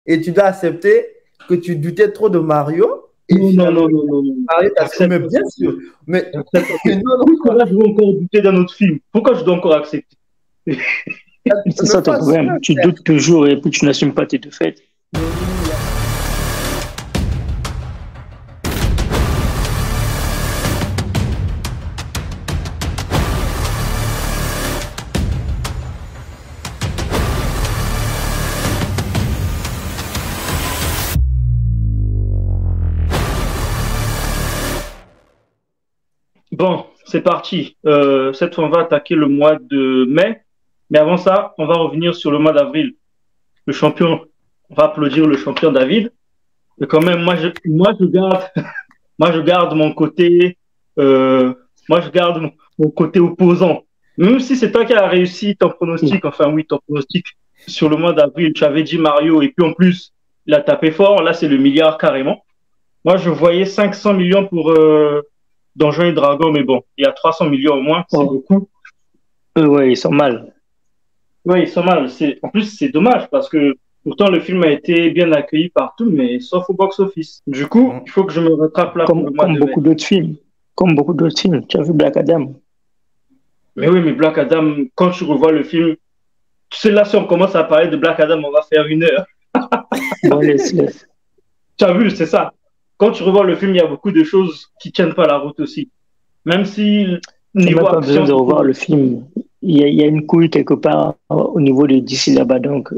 et tu dois accepter que tu doutais trop de Mario. Et Non, finalement, non. Mario t'a Accepte. mais bien sûr. Mais non, non, Pourquoi je dois encore douter d'un autre film? Pourquoi je dois encore accepter? C'est ne ça ton pas sûr, problème. Tu doutes toujours et puis tu n'assumes pas tes défaites. Bon, c'est parti. Cette fois, on va attaquer le mois de mai. Mais avant ça, on va revenir sur le mois d'avril. Le champion, on va applaudir le champion David. Mais quand même, moi, je garde mon côté, moi, je garde mon côté opposant. Même si c'est toi qui as réussi ton pronostic, enfin oui, ton pronostic sur le mois d'avril, tu avais dit Mario, et puis en plus, il a tapé fort. Là, c'est le milliard carrément. Moi, je voyais 500 millions pour Donjons et Dragons, mais bon, il y a 300 millions au moins, c'est beaucoup. Ouais, ils sont mal. Oui, ils sont mal. En plus, c'est dommage parce que pourtant le film a été bien accueilli partout, mais sauf au box-office. Du coup, il faut que je me rattrape là pour le mois Comme de mai. beaucoup d'autres films. Comme beaucoup d'autres films. Tu as vu Black Adam? Mais oui, mais Black Adam, quand tu revois le film, tu sais, là, si on commence à parler de Black Adam, on va faire 1 heure. Bon, laisse. Tu as vu, c'est ça. Quand tu revois le film, il y a beaucoup de choses qui tiennent pas la route aussi. Même si Tu n'as niveau même pas besoin action, de revoir le film. Il y a une couille quelque part au niveau de DC là-bas. Donc,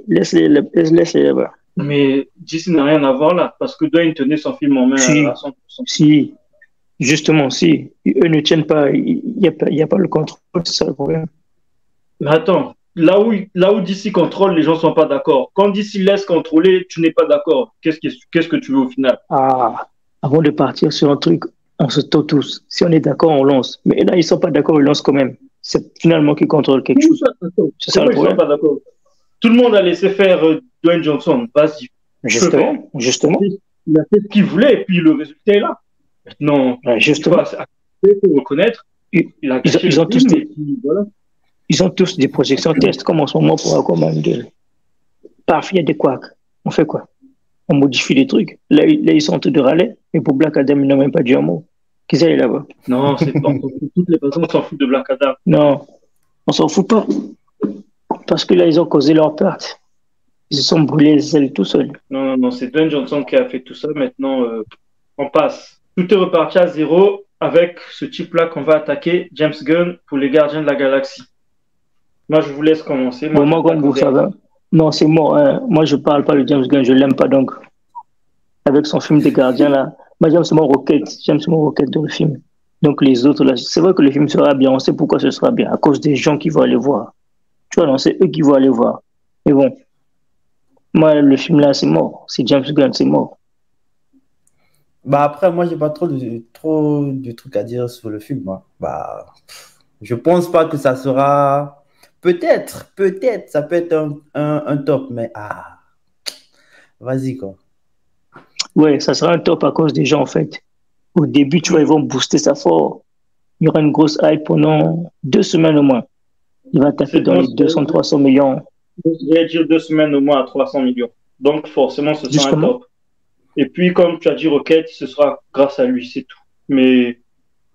laisse-les là-bas. mais DC n'a rien à voir là, parce que Dwayne tenait son film en main à 100%. Si, justement, si. Eux ne tiennent pas, il n'y a pas le contrôle, c'est ça le problème. Mais attends, là où DC contrôle, les gens sont pas d'accord. Quand DC laisse contrôler, tu n'es pas d'accord. Qu'est-ce que tu veux au final? Ah, avant de partir sur un truc, on se tait tous. Si on est d'accord, on lance. Mais là, ils sont pas d'accord, ils lancent quand même. C'est finalement qui contrôle quelque chose. C'est ça le problème. Ils sont pas d'accord. Tout le monde a laissé faire Dwayne Johnson. Vas-y. Justement. Il a fait ce qu'il voulait et puis le résultat est là. Maintenant, justement. Il faut reconnaître. Ils ont tous des projections test, comme en ce moment pour Aquaman 2. Paf, il y a des couacs. On fait quoi? On modifie les trucs. Là, ils sont en train de râler. Et pour Black Adam, ils n'ont même pas dit un mot. Qu'ils aillent là-bas. Non, c'est pas. Toutes les personnes s'en foutent de Black Adam. Non, on s'en fout pas. Parce que là, ils ont causé leur perte. Ils se sont brûlés les ailes tout seuls. Non, c'est Dwayne Johnson qui a fait tout ça. Maintenant, on passe. Tout est reparti à zéro avec ce type-là qu'on va attaquer, James Gunn, pour les Gardiens de la Galaxie. Moi, je vous laisse commencer. Moi comme vous savez, non, c'est mort. Hein. Moi, je parle pas de James Gunn, je l'aime pas donc. Avec son film des Gardiens, là, moi, j'aime mon Rocket dans le film. Donc, les autres, là, c'est vrai que le film sera bien. On sait pourquoi ce sera bien. À cause des gens qui vont aller voir. Tu vois, non, c'est eux qui vont aller voir. Mais bon, moi, le film là, c'est mort. C'est James Gunn, c'est mort. Bah après, moi, j'ai pas trop de trucs à dire sur le film. Moi. Bah, je pense pas que ça sera... Peut-être, ça peut être un top, mais vas-y, quoi. Ouais, ça sera un top à cause des gens, en fait. Au début, tu vois, ils vont booster ça fort. Il y aura une grosse hype pendant 2 semaines au moins. Il va taper dans les 200-300 millions. Je vais dire 2 semaines au moins à 300 millions. Donc, forcément, ce sera un top. Et puis, comme tu as dit, Rocket, ce sera grâce à lui, c'est tout. Mais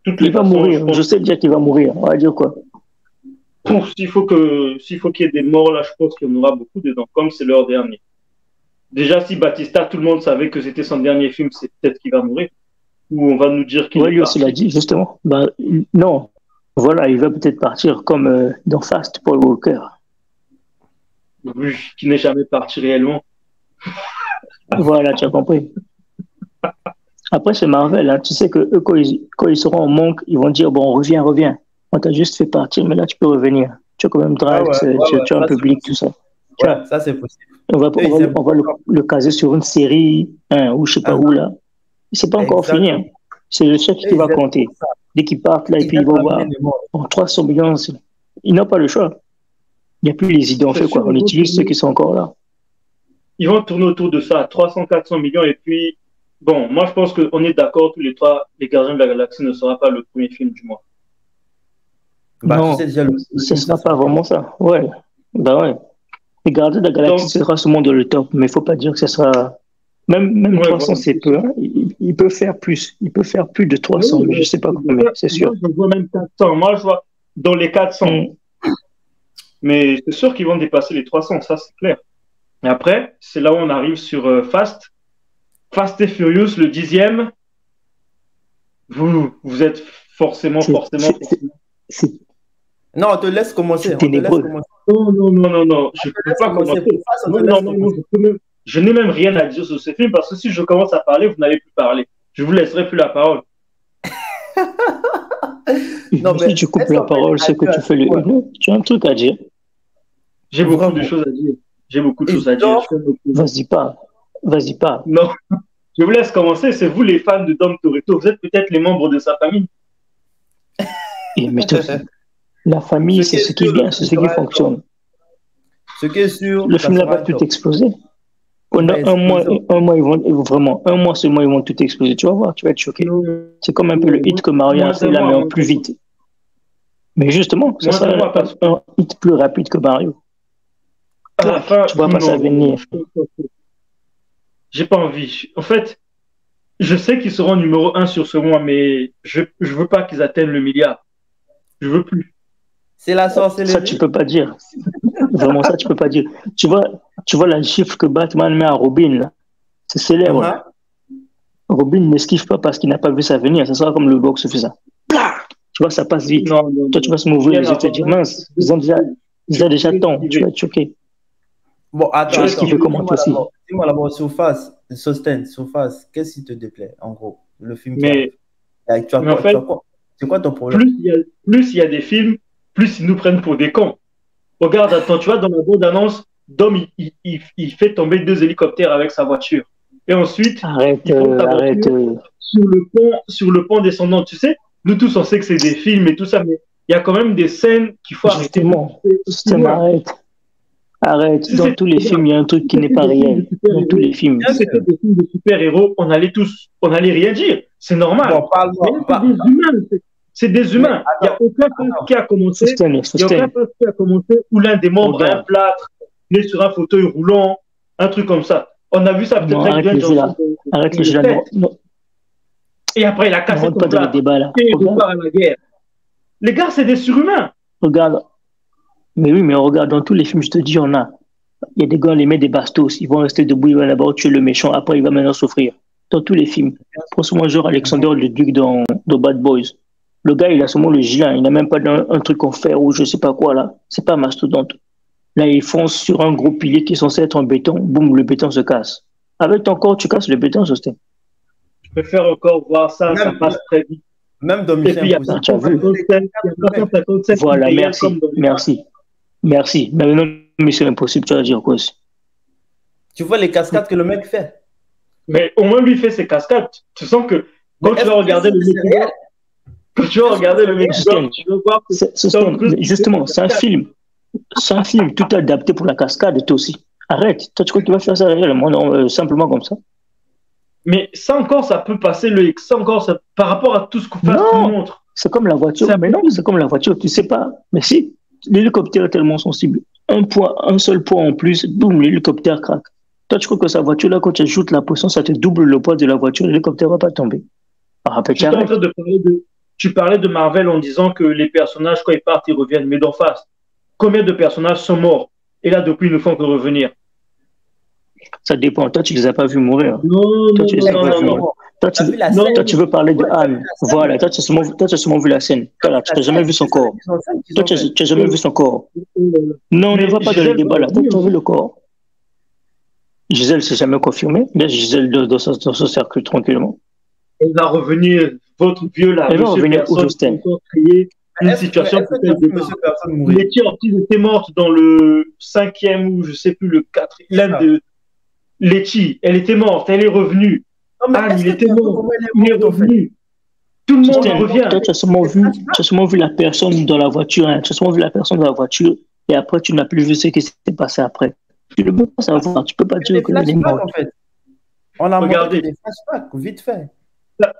il va mourir. Je sais déjà qu'il va mourir. On va dire quoi? S'il faut qu'il y ait des morts, là, je pense qu'il y en aura beaucoup dedans, comme c'est leur dernier. Déjà, si Batista, tout le monde savait que c'était son dernier film, c'est peut-être qu'il va mourir. Ou on va nous dire qu'il lui aussi l'a dit, justement. Bah, non. Voilà, il va peut-être partir comme dans Fast, Paul Walker. Oui, qui n'est jamais parti réellement. Voilà, tu as compris. Après, c'est Marvel. Hein. Tu sais que eux, quand ils seront en manque, ils vont dire, bon, reviens. On t'a juste fait partir, mais là, tu peux revenir. Tu as quand même Drive, tu as un public, tout ça. Ouais, ça, c'est possible. On va le caser sur une série, ou je sais pas où, là. C'est pas encore fini. Hein. C'est le chef qui va compter. Dès qu'ils partent, là, et puis ils vont voir. En 300 millions, ils n'ont pas le choix. Il n'y a plus les idées, on fait quoi? On utilise ceux qui sont encore là. Ils vont tourner autour de ça, 300-400 millions, et puis, bon, moi, je pense qu'on est d'accord, tous les trois, Les Gardiens de la Galaxie ne sera pas le premier film du mois. Bah, non, ce ne sera pas vraiment ça. Ouais. Bah ouais. Les Gardiens de la Galaxie Donc, sera sûrement dans le top, mais il ne faut pas dire que ce sera. Même ouais, 300, voilà. c'est peu. Hein. Il peut faire plus. Il peut faire plus de 300, Oui, mais je ne sais pas combien, c'est moi, sûr. je vois même 400. Moi, je vois dans les 400. Mm. Mais c'est sûr qu'ils vont dépasser les 300, ça, c'est clair. Et après, c'est là où on arrive sur Fast. Fast et Furious, le 10e. Vous êtes forcément. C'est Non, on te laisse commencer. On te laisse ténébreux. commencer. Non. Je ne peux pas commencer. Face, on te Moi, laisse normalement, commencer. je n'ai même rien à dire sur ce film parce que si je commence à parler, vous n'allez plus parler. Je vous laisserai plus la parole. Non, Si mais tu coupes est-ce la qu'on fait parole, c'est que tu fais le ouais, une. Tu as un truc à dire. J'ai beaucoup de vraiment. choses à dire. J'ai beaucoup de Et choses à dire. donc, Vas-y pas. Vas-y pas. Non, je vous laisse commencer. C'est vous les fans de Dom Toretto. Vous êtes peut-être les membres de sa famille. Et mais la famille, c'est ce qui est bien, c'est ce qui fonctionne. Ce qui est sûr, Le ça film n'a sera pas tout top. explosé. Il Pendant va exploser. un mois, vraiment, un mois seulement, ils vont tout exploser. Tu vas voir, tu vas être choqué. Non, C'est comme un peu le hit que Mario a fait là, mais en plus vite. Mais justement, ça sera un hit plus rapide que Mario. À la fin, tu vois pas ça venir. J'ai pas envie. En fait, je sais qu'ils seront numéro 1 sur ce mois, mais je veux pas qu'ils atteignent le milliard. Je veux plus. C'est la sorcellerie. Ça, tu peux pas dire. Vraiment, ça, tu peux pas dire. Tu vois la chiffre que Batman met à Robin, là. C'est célèbre. Robin n'esquive pas parce qu'il n'a pas vu ça venir. Ça sera comme le box fait ça. Tu vois, ça passe vite. Non, toi, tu vas se m'ouvrir les yeux et te dire, mince, ils ont déjà temps. Tu vas être choqué. Bon, attends. Ce qui fait comment aussi. Dis-moi d'abord, surface, qu'est-ce qui te déplaît, en gros, le film mais en fait, c'est quoi ton problème? Plus il y a des films, plus ils nous prennent pour des cons. Regarde, attends, tu vois, dans la bande-annonce, Dom, il fait tomber 2 hélicoptères avec sa voiture. Et ensuite, arrête. Sur le pont descendant. Tu sais, nous tous, on sait que c'est des films et tout ça, mais il y a quand même des scènes qu'il faut arrêter. Arrête. Dans tous les films, il y a un truc qui n'est pas réel. Dans tous les films. Si c'était des films de super-héros, on allait rien dire. C'est normal. Bon, c'est des humains. Il n'y a aucun peuple qui a commencé. Où l'un des membres a un plâtre, il est sur un fauteuil roulant, un truc comme ça. On a vu ça peut-être avec Dwayne Johnson. Arrête le jeu là. Et après, il a cassé ton plâtre. Et il repart à la guerre. Les gars, c'est des surhumains. Regarde. Mais oui, mais regarde, dans tous les films, je te dis, il y a des gars, ils mettent des bastos, ils vont rester debout, ils vont d'abord tuer le méchant, après il va maintenant souffrir. Dans tous les films. Pour ce moment, genre Alexander le Duc dans Bad Boys. Le gars, il a seulement le gilet, il n'a même pas un truc en fer ou je sais pas quoi là. C'est pas mastodonte. Là, ils foncent sur un gros pilier qui est censé être en béton, boum, le béton se casse. Avec ton corps, tu casses le béton, ça c'était. Je préfère encore voir ça, ça passe très vite. Même dans Mission Impossible. Tu as vu? Voilà, merci. Maintenant, Mission Impossible, tu vas dire quoi aussi? Tu vois les cascades que le mec fait. Mais au moins, lui fait ses cascades. Tu sens que quand tu vas regarder le mec, tu veux voir que justement, c'est un film. C'est un film, tout est adapté pour la cascade, toi aussi. Arrête, toi tu crois que tu vas faire ça réellement, non, simplement comme ça. Mais ça encore, ça peut passer le X, ça encore, ça, par rapport à tout ce qu'on fait, tout montre. C'est comme la voiture, mais non, c'est comme la voiture, tu sais pas. Mais si, l'hélicoptère est tellement sensible. Un seul poids en plus, boum, l'hélicoptère craque. Toi, tu crois que sa voiture, là, quand tu ajoutes la pression, ça te double le poids de la voiture, l'hélicoptère va pas tomber. Tu parlais de Marvel en disant que les personnages, quand ils partent, ils reviennent. Mais d'en face, combien de personnages sont morts? Et là, depuis, ils ne font que revenir. Ça dépend. Toi, tu ne les as pas vus mourir. Non. Toi, tu veux parler de Anne. Voilà. Toi, tu as seulement vu la scène. Tu n'as jamais vu son corps. Toi, tu n'as jamais vu son corps. Non, ne va pas dans le débat là. Toi, tu as vu le corps. Gisèle s'est jamais confirmée. Laisse Gisèle dans son cercle tranquillement. Elle va revenir, votre vieux là. Elle va revenir où, Justin? Une situation pour Letty Ortiz était morte dans le 5e ou je ne sais plus, le 4e. L'un de Letty, elle était morte, elle est revenue. Anne, il était mort, il est revenu. Tout le monde revient. Toi, tu as seulement vu la personne dans la voiture. Hein. Tu as seulement vu la personne dans la voiture et après, tu n'as plus vu ce qui s'est passé après. Tu ne peux pas savoir. Tu ne peux pas dire que les morts. En fait. On a regardé des flashbacks, vite fait.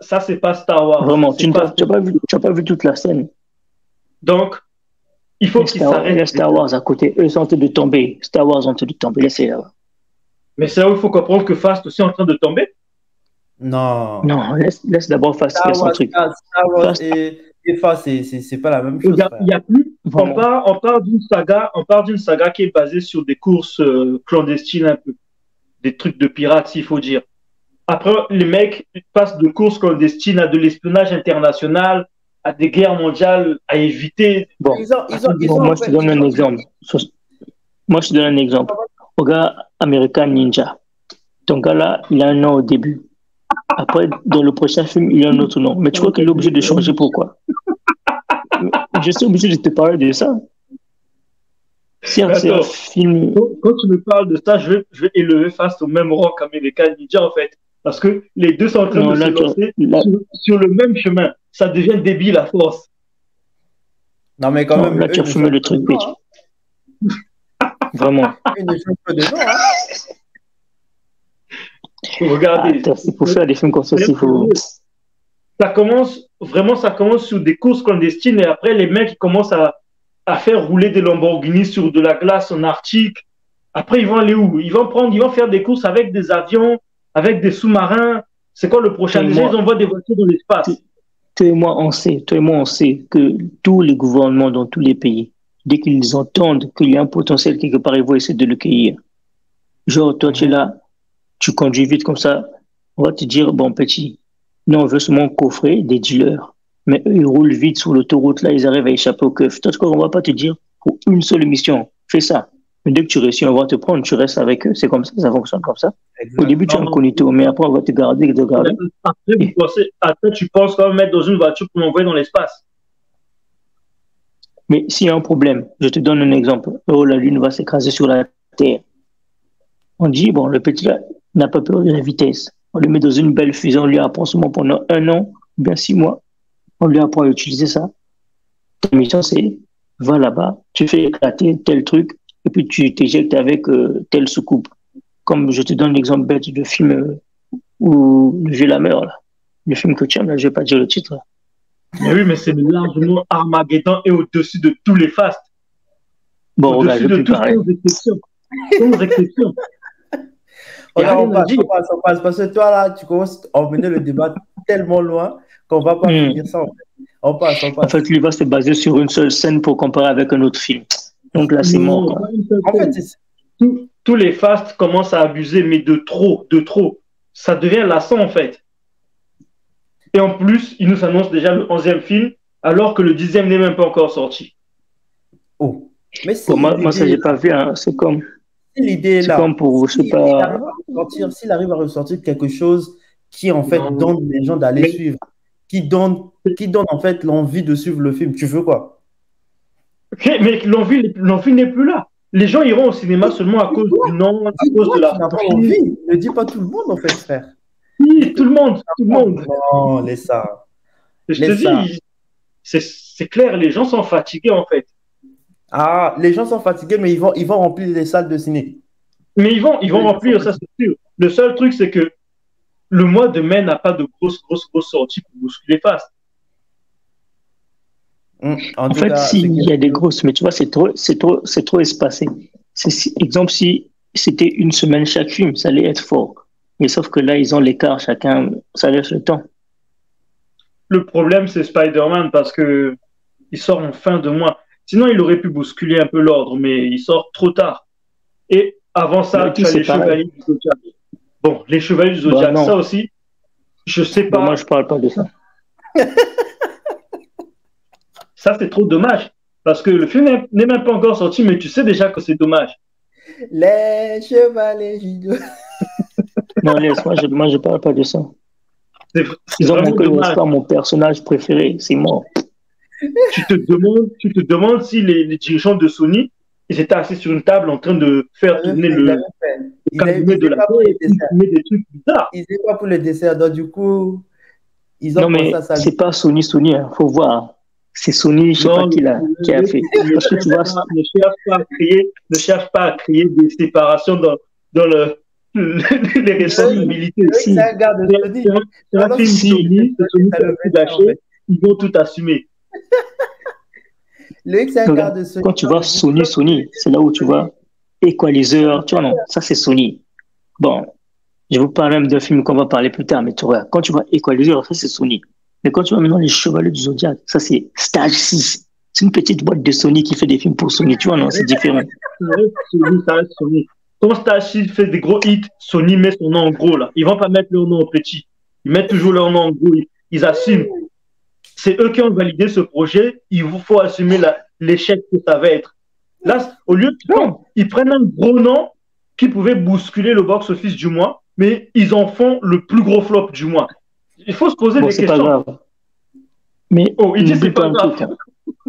Ça c'est pas Star Wars. Vraiment, tu n'as pas vu toute la scène. Donc, Il faut qu'ils s'arrêtent. Laisse Star Wars à côté. Eux sont en train de tomber. Star Wars sont en train de tomber. Laissez là. Mais c'est là où il faut comprendre que Fast aussi est en train de tomber. Non. Non, laisse d'abord Fast faire son truc. Star Wars et Fast, c'est pas la même chose. Il y a plus. On part d'une saga qui est basée sur des courses clandestines un peu, des trucs de pirates, s'il faut dire. Après, les mecs passent de courses clandestines à de l'espionnage international, à des guerres mondiales à éviter. Bon, moi, je te donne un exemple. Au gars American Ninja. Ton gars là, il a un nom au début. Après, dans le prochain film, il a un autre nom. Mais tu crois qu'il est obligé de changer pourquoi? Je suis obligé de te parler de ça. C'est un film. Quand tu me parles de ça, je vais élever face au même rang qu'American Ninja, en fait. Parce que les deux sont en train de se lancer sur le même chemin. Ça devient débile à force. Non, mais quand même. Là, tu as fumé le truc, bitch. Vraiment. Regardez. Il faut faire des films comme ça, il faut. Ça commence sur des courses clandestines et après, les mecs ils commencent à faire rouler des Lamborghini sur de la glace en Arctique. Après, ils vont aller où? Ils vont faire des courses avec des avions, avec des sous-marins. C'est quoi le prochain? Déjà, ils envoient des voitures dans l'espace. Toi et moi, on sait que tous les gouvernements dans tous les pays, dès qu'ils entendent qu'il y a un potentiel quelque part, ils vont essayer de le cueillir. Genre, toi, tu es là, tu conduis vite comme ça, on va te dire, bon, petit, nous, on veut seulement coffrer des dealers. Mais eux, ils roulent vite sur l'autoroute, là, ils arrivent à échapper au keuf. Toi, on va pas te dire, pour une seule mission, fais ça. Mais dès que tu réussis, on va te prendre, tu restes avec eux. C'est comme ça, ça fonctionne comme ça. Exactement. Au début, tu es incognito, mais après, on va te garder. Après, tu penses quand même mettre dans une voiture pour l'envoyer dans l'espace. Mais s'il y a un problème, je te donne un exemple. Oh, la Lune va s'écraser sur la Terre. On dit, bon, le petit là n'a pas peur de la vitesse. On le met dans une belle fusée, on lui apprend seulement pendant 1 an, ou bien 6 mois. On lui apprend à utiliser ça. Ta mission, c'est, va là-bas, tu fais éclater tel truc, et puis tu t'éjectes avec telle soucoupe. Comme je te donne l'exemple bête de film où le vieux la meurt, là. Le film que tu aimes, là, je vais pas dire le titre. Mais oui, mais c'est largement Armageddon et au-dessus de tous les fastes. Bon, au-dessus de toutes les exceptions. Sans exception. On passe, parce que toi, là, tu commences à emmener le débat tellement loin qu'on ne va pas finir ça. En fait. On passe. En fait, il va se baser sur une seule scène pour comparer avec un autre film. Donc là, c'est mort. En fait, tous les fastes commencent à abuser, mais de trop. Ça devient lassant, en fait. Et en plus, ils nous annoncent déjà le 11e film, alors que le 10e n'est même pas encore sorti. Oh. Mais si moi, ça, j'ai pas vu. Hein. C'est comme... L'idée est là. C'est comme pour, je sais pas... S'il arrive à ressortir quelque chose qui, en fait, donne les gens d'aller suivre, qui donne en fait l'envie de suivre le film, tu veux quoi? Okay, mais l'envie n'est plus là. Les gens iront au cinéma seulement à cause du nom, à cause de la envie. Ne dis pas tout le monde, en fait, frère. Oui, tout le monde. Non, laisse ça. Je te dis, c'est clair, les gens sont fatigués, en fait. Ah, les gens sont fatigués, mais ils vont remplir les salles de ciné. Mais ils vont remplir, ça c'est sûr. Le seul truc, c'est que le mois de mai n'a pas de grosses sorties pour bousculer Fast. En fait, s'il y a des grosses, mais tu vois, c'est trop espacé. Exemple, si c'était une semaine chaque film, ça allait être fort. Mais sauf que là, ils ont l'écart, chacun, ça laisse le temps. Le problème, c'est Spider-Man parce que il sort en fin de mois. Sinon, il aurait pu bousculer un peu l'ordre, mais il sort trop tard. Et avant ça, tu as les Chevaliers du Zodiac. Bon, les Chevaliers du Zodiac, ça aussi, je sais pas. Moi, je parle pas de ça. Ça, c'est trop dommage. Parce que le film n'est même pas encore sorti, mais tu sais déjà que c'est dommage. Les Chevaliers du Zodiac. Non, moi, je parle pas de ça. Ils ont manqué le respect à mon personnage préféré, c'est mort. Tu te demandes si les dirigeants de Sony, ils étaient assis sur une table en train de faire tourner le cabinet de la paix et tourner des trucs bizarres. Ils étaient pas pour le dessert, donc du coup, ils ont non, mais c'est pas Sony, hein, faut voir. C'est Sony, je sais pas qui a fait. Parce que tu vois, ne cherche pas à créer des séparations dans les responsabilités. C'est un gars de Sony. C'est un film Sony, ils vont tout assumer. Le X, c'est un gars Regarde, de Sony. quand tu vois Sony, c'est là où tu vois Equalizer, tu vois, non, ça c'est Sony. Bon, je vous parle même d'un film qu'on va parler plus tard, mais tu vois, quand tu vois Equalizer, ça c'est Sony. Mais quand tu vois maintenant les Chevaliers du Zodiac, ça c'est Stage 6. C'est une petite boîte de Sony qui fait des films pour Sony, tu vois, non, c'est différent. Ça reste Sony. Quand Stachi fait des gros hits, Sony met son nom en gros là. Ils vont pas mettre leur nom en petit. Ils mettent toujours leur nom en gros. Ils assument. C'est eux qui ont validé ce projet. Il vous faut assumer l'échec que ça va être. Là, au lieu de ils prennent un gros nom qui pouvait bousculer le box-office du mois, mais ils en font le plus gros flop du mois. Il faut se poser des questions. C'est pas grave. Mais il dit c'est pas grave.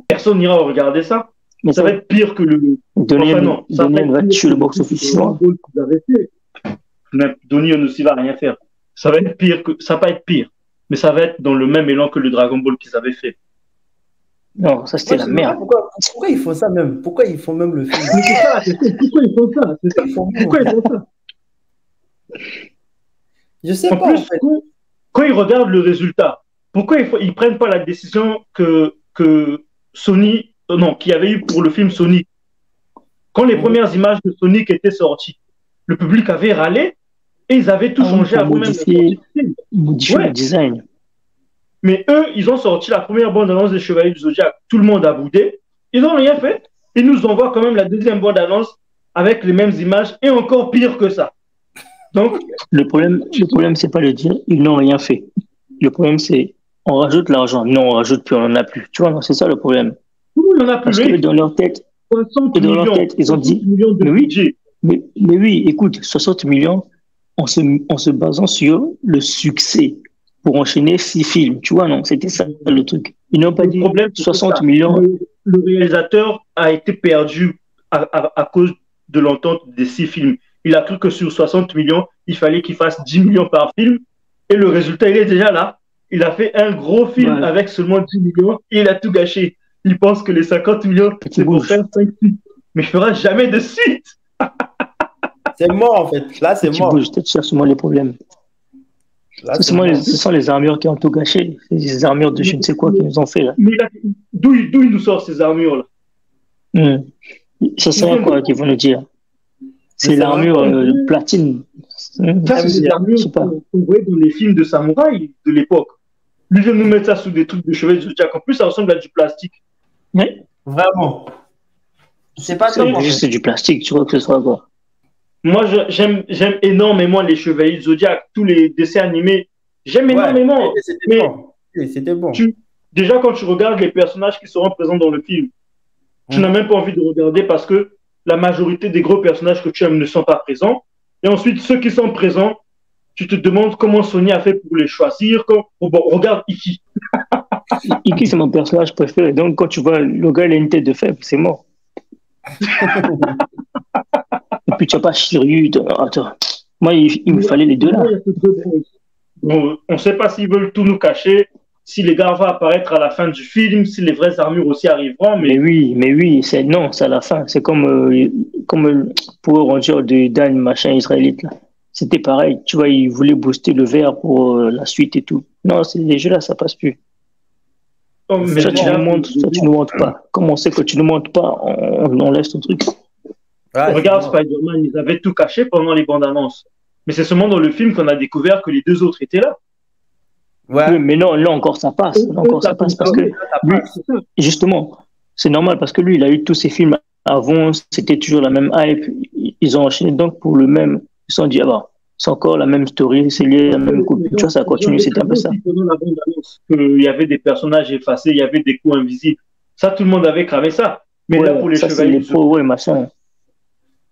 Personne n'ira regarder ça. Mais ça va être pire que le. Donnie va tuer le box-office. Donnie aussi va rien faire. Ça va être pire que. Ça va pas être pire. Mais ça va être dans le même élan que le Dragon Ball qu'ils avaient fait. Non, ça c'était la merde. Pourquoi ils font ça même? Pourquoi ils font même le film? Pourquoi ils font ça? Pourquoi ils font ça? Je sais pas. En plus, quand ils regardent le résultat, pourquoi ils prennent pas la décision que Sony, qu'il y avait eu pour le film Sonic. Quand les premières images de Sonic étaient sorties, le public avait râlé et ils avaient tout changé avant même modifier le design. Mais eux, ils ont sorti la première bande-annonce des Chevaliers du Zodiac. Tout le monde a boudé. Ils n'ont rien fait. Ils nous envoient quand même la deuxième bande-annonce avec les mêmes images et encore pire que ça. Donc, le problème, c'est pas de dire ils n'ont rien fait. Le problème, c'est on rajoute l'argent. Non, on rajoute plus, on n'en a plus. Tu vois, c'est ça le problème. Tout le monde en a plus. Parce que dans leur tête, ils ont dit mais oui, écoute, 60 millions en se basant sur le succès pour enchaîner 6 films. Tu vois, non, c'était ça le truc. Ils n'ont pas dit 60 millions. Le réalisateur a été perdu à cause de l'entente des 6 films. Il a cru que sur 60 millions, il fallait qu'il fasse 10 millions par film. Et le résultat, il est déjà là. Il a fait un gros film avec seulement 10 millions et il a tout gâché. Il pense que les 50 millions, c'est pour faire 5 suites. Mais il ne fera jamais de suite. C'est mort, en fait. Là, c'est mort. Tu cherches moi les problèmes. Là, ce sont les armures qui ont tout gâché. Les armures de je ne sais quoi qu'ils nous ont fait. Là. Mais d'où il nous sort ces armures-là? Ça sert à quoi qu'ils vont nous dire? C'est l'armure platine. Ça, c'est des armures qu'on voyait dans les films de samouraï de l'époque. Lui vient nous mettre ça sous des trucs de cheveux de Zodiac. En plus, ça ressemble à du plastique. Mais vraiment. C'est pas juste du plastique, tu vois que ce soit quoi. Moi, j'aime énormément les Chevaliers de Zodiac, tous les dessins animés. J'aime énormément. C'était bon. Déjà, quand tu regardes les personnages qui seront présents dans le film, tu n'as même pas envie de regarder parce que la majorité des gros personnages que tu aimes ne sont pas présents. Et ensuite, ceux qui sont présents, tu te demandes comment Sony a fait pour les choisir. Regarde Iki. Iki, c'est mon personnage préféré. Donc, quand tu vois le gars, il a une tête de faible, c'est mort. Et puis, tu n'as pas Shiryu. Attends. Moi, il me fallait les deux là. On ne sait pas s'ils veulent tout nous cacher, si les gars vont apparaître à la fin du film, si les vraies armures aussi arriveront. Mais oui, c'est à la fin. C'est comme pour Ranger de Dan, machin israélite là. C'était pareil. Tu vois, ils voulaient booster le vert pour la suite et tout. Non, les jeux là, ça passe plus. Ça, tu ne montres pas. Comme on sait que tu ne montres pas, on laisse ton truc. Regarde Spider-Man, ils avaient tout caché pendant les bandes annonces. Mais c'est seulement dans le film qu'on a découvert que les deux autres étaient là. Ouais. Oui, mais non, là encore ça passe. Parce que lui, justement, c'est normal parce que lui, il a eu tous ses films avant, c'était toujours la même hype. Ils ont enchaîné donc pour le même. Ils se sont dit, c'est encore la même story, c'est lié, la même coupe. Tu vois, ça continue, c'était un peu ça. Il y avait des personnages effacés, il y avait des coups invisibles. Ça, tout le monde avait cramé ça. Mais là, pour les Chevaliers machin.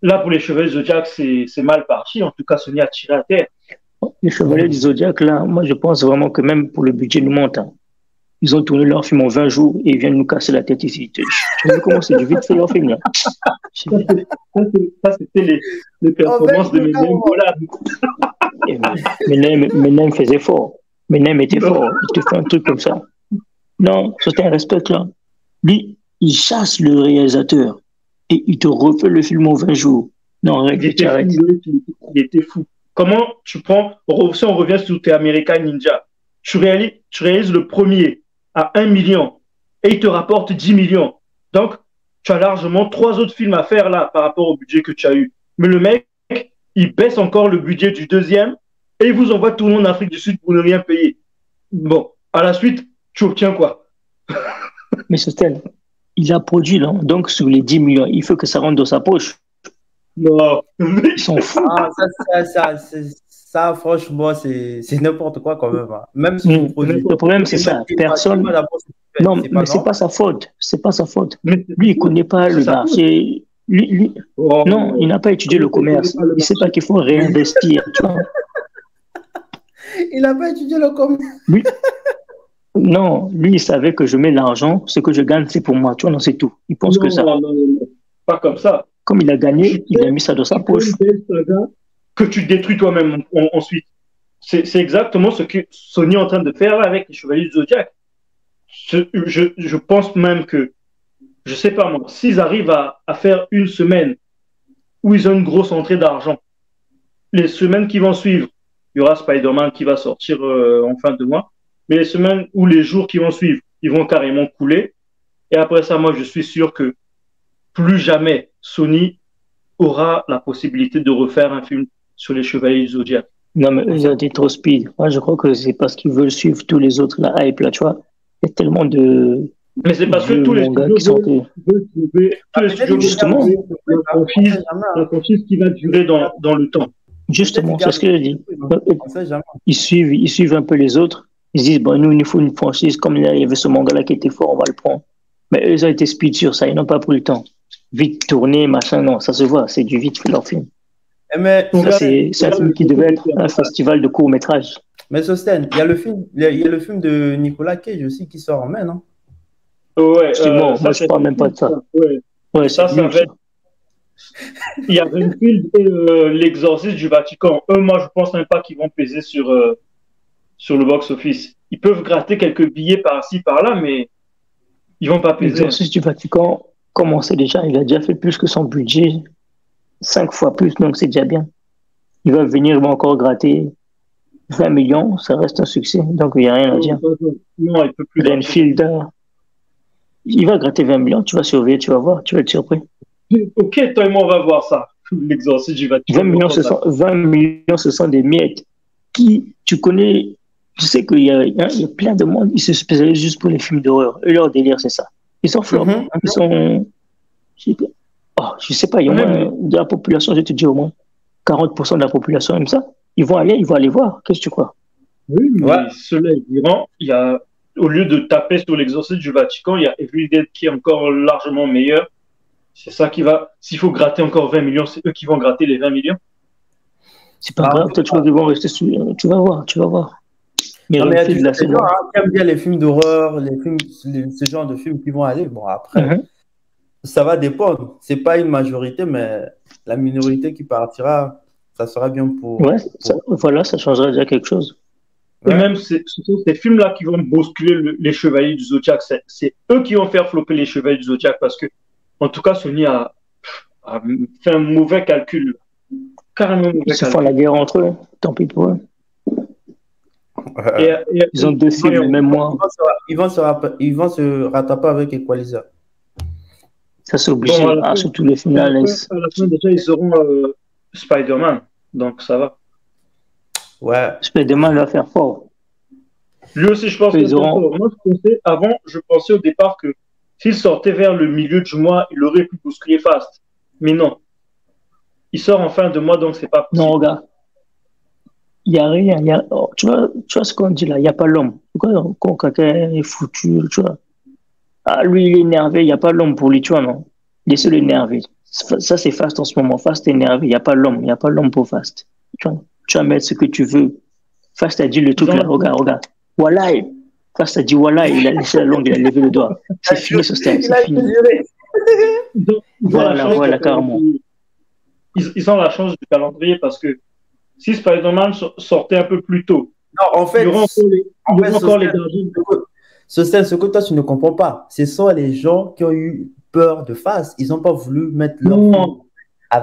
Là, pour les Chevaliers du Zodiac, c'est mal parti. En tout cas, Sony a tiré à terre. Les Chevaliers du Zodiac, là, moi, je pense vraiment que même pour le budget nous monte. Ils ont tourné leur film en 20 jours et ils viennent nous casser la tête ici. Tu vois comment c'est du vite fait leur film, là. Ça, c'était les performances de Menem. Menem faisait fort. Menem était fort. Il te fait un truc comme ça. Non, c'était un respect, là. Lui, il chasse le réalisateur et il te refait le film en 20 jours. Non, arrête. Il était fou. Comment tu prends, si on revient sur tes American Ninja, tu réalises le premier à 1 million et il te rapporte 10 millions. Donc, tu as largement 3 autres films à faire là par rapport au budget que tu as eu. Mais le mec, il baisse encore le budget du deuxième et il vous envoie tourner en Afrique du Sud pour ne rien payer. Bon, à la suite, tu obtiens quoi? Mais Sosten, il a produit, là. Donc sur les 10 millions, il faut que ça rentre dans sa poche. Non. Ils s'en foutent. Ah, ça, franchement, c'est n'importe quoi quand même, hein. Même si vous produisez. Le problème, c'est ça. Personne. Non, mais c'est pas sa faute. C'est pas sa faute. Lui, il connaît pas le marché. Non, il n'a pas étudié le commerce. Il ne sait pas qu'il faut réinvestir. Tu vois. Il n'a pas étudié le commerce. Non, lui, il savait que je mets l'argent, ce que je gagne, c'est pour moi. Tu vois, non, c'est tout. Il pense que ça. Non, pas comme ça. Comme il a gagné, il a mis ça dans sa poche. Que tu détruis toi-même ensuite. C'est exactement ce que Sony est en train de faire là, avec les Chevaliers du Zodiac. Je pense même que, je sais pas moi, s'ils arrivent à faire une semaine où ils ont une grosse entrée d'argent, les semaines qui vont suivre, il y aura Spider-Man qui va sortir en fin de mois, mais les semaines ou les jours qui vont suivre, ils vont carrément couler. Et après ça, moi, je suis sûr que plus jamais Sony aura la possibilité de refaire un film sur les Chevaliers du Zodiac. Non, mais eux, ils ont été trop speed. Moi, je crois que c'est parce qu'ils veulent suivre tous les autres, la hype, là, tu vois. Il y a tellement de. Mais c'est parce que tous les studios veulent trouver justement la franchise qui va durer dans le temps. Justement, c'est ce que je dis. Ils suivent un peu les autres. Ils se disent, bon, nous, il nous faut une franchise. Comme là, il y avait ce manga-là qui était fort, on va le prendre. Mais eux, ils ont été speed sur ça. Ils n'ont pas pris le temps. Vite tourné, machin, non, ça se voit. C'est du vite fait leur film. Mais c'est un film qui devait être un festival de court-métrage. Mais Sosten, il y a le film de Nicolas Cage aussi qui sort en mai, non? Ouais, moi, je parle même pas de ça. Ouais, ça va être. Il y a Renfield et l'exorciste du Vatican. Eux, moi, je pense même pas qu'ils vont peser sur le box-office. Ils peuvent gratter quelques billets par-ci, par-là, mais ils vont pas peser. L'exorciste du Vatican, comme on sait déjà, il a déjà fait plus que son budget, 5 fois plus, donc c'est déjà bien. Il va venir, il va encore gratter 20 millions, ça reste un succès, donc il n'y a rien à dire. Non, il peut plus. Renfield, il va gratter 20 millions, tu vas surveiller, tu vas voir, tu vas être surpris. Ok, toi et moi, on va voir ça. L'exorciste du Vatican. 20 millions, ce sont des miettes qui, tu connais, tu sais qu'il y a plein de monde, ils se spécialisent juste pour les films d'horreur. Et leur délire, c'est ça. Ils sont flop. Ils sont. Je sais pas, il y a au moins de la population, je te dis au moins 40% de la population aime ça. Ils vont aller voir. Qu'est-ce que tu crois? Oui, mais cela évidemment, au lieu de taper sur l'exorciste du Vatican, il y a Evil Dead qui est encore largement meilleur. C'est ça qui va. S'il faut gratter encore 20 millions, c'est eux qui vont gratter les 20 millions. C'est pas grave, peut-être qu'ils vont rester sous. Tu vas voir. Mais il y a des gens qui aiment bien les films d'horreur, ce genre de films qui vont aller. Bon, après, ça va dépendre. C'est pas une majorité, mais la minorité qui partira, ça sera bien pour. Ouais, ça changera déjà quelque chose. Et même, ce sont ces films-là qui vont bousculer les Chevaliers du Zodiac. C'est eux qui vont faire flopper les Chevaliers du Zodiac parce que, en tout cas, Sony a fait un mauvais calcul. Carrément mauvais calcul. Ils se font la guerre entre eux. Tant pis pour eux. Ils ont 2 films, même moi. Ils vont se rattraper avec Equalizer. Ça, c'est obligé. Surtout les films à la fin, déjà, ils auront Spider-Man. Donc, ça va. Ouais. Spider-Man va faire fort. Lui aussi, je pense que c'est fort. Moi, je pensais au départ que s'il sortait vers le milieu du mois, il aurait pu bousculer Fast. Mais non. Il sort en fin de mois, donc c'est pas possible. Non, regarde. Il n'y a rien. Tu vois ce qu'on dit là, il n'y a pas l'homme. Quand quelqu'un est foutu, tu vois. Lui, il est énervé, il n'y a pas l'homme pour lui, tu vois, non. Laissez-le énervé. Ça, c'est Fast en ce moment. Fast est énervé, il n'y a pas l'homme pour Fast. Tu vas mettre ce que tu veux. Fast a dit le truc là, regarde. Voilà. Fast a dit voilà, il a laissé la langue, il a levé le doigt. C'est fini ce stade, c'est fini. Voilà, carrément. Ils ont la chance du calendrier parce que si Spider-Man sortait un peu plus tôt, non, en fait, il y aura encore les gardiens. Ce que toi tu ne comprends pas, ce sont les gens qui ont eu peur de Fast. Ils n'ont pas voulu mettre leur. Non,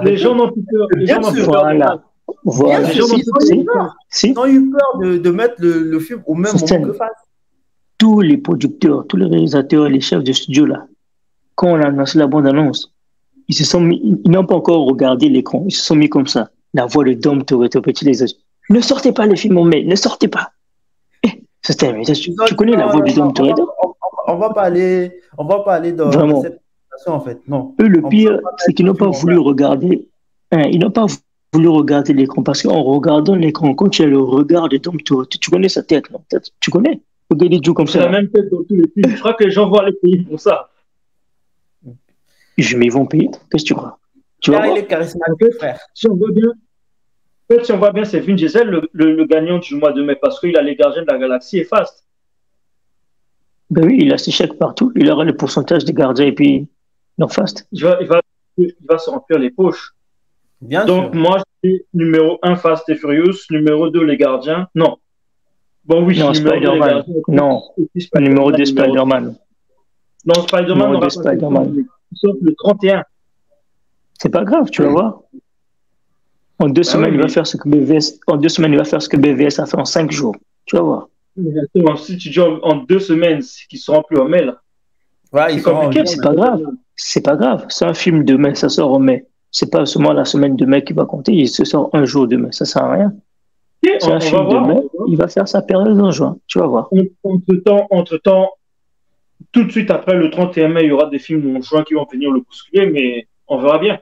les gens n'ont plus peur. Les gens n'ont plus peur. Voilà. Ils ont eu peur de mettre le film au même moment que Fast. Tous les producteurs, tous les réalisateurs, les chefs de studio là, quand on a annoncé la bande-annonce, ils n'ont pas encore regardé l'écran. Ils se sont mis comme ça. La voix de Dom Toretto, petit les autres. Ne sortez pas les films en mai, ne sortez pas. Tu connais la voix de Dom Toretto? On va pas aller dans Vraiment. cette situation, en fait. Non. Eux, le On pire, peut pas c'est qu'ils mettre n'ont le pas film en voulu bas. regarder. Ils n'ont pas voulu regarder l'écran parce qu'en regardant l'écran, quand tu as le regard de Dom Toretto, tu connais sa tête, non? Tu connais? Regarde, il joue comme C'est la ça. même tête dans tous les films. Je crois que les gens vont aller payer pour ça. Mais ils vont payer. Qu'est-ce que tu crois? Tu vas Car il voir? est En charismatique, fait, frère. si on voit bien, en fait, si on voit bien, c'est Vin Diesel, le gagnant du mois de mai, parce qu'il a les gardiens de la galaxie et Fast. Ben oui, il a ses chèques partout. Il aura le pourcentage des gardiens et puis non fast. Il va se remplir les poches. Bien Donc, sûr. moi, je dis numéro 1, Fast et Furious, numéro 2, les gardiens. Non. Bon, oui, Non, numéro 2, les Spider-Man. gardiens. Non, Et puis numéro Spider-Man, 2, numéro 3. Spider-Man. Non, Spider-Man Numéro 2, n'aura pas fait ça. Spider-Man. Il sort le 31. C'est pas grave, tu vas voir. En deux Bah oui, semaines, il va mais faire ce que BVS. En 2 semaines, il va faire ce que BVS a fait en 5 jours. Tu vas voir. Attends, si tu dis en 2 semaines, c'est qu'ils seront plus en mai, là. voilà, ils C'est seront en compliqué. juin. C'est pas grave. C'est pas grave. C'est un film de mai, ça sort en mai. C'est pas seulement la semaine de mai qui va compter. Il se sort un jour de mai. Ça sert à rien. Ok, C'est on un va film de voir. mai. Il va faire sa période en juin. Tu vas voir. Entre-temps, tout de suite après le 31 mai, il y aura des films en juin qui vont venir le bousculer, mais on verra bien.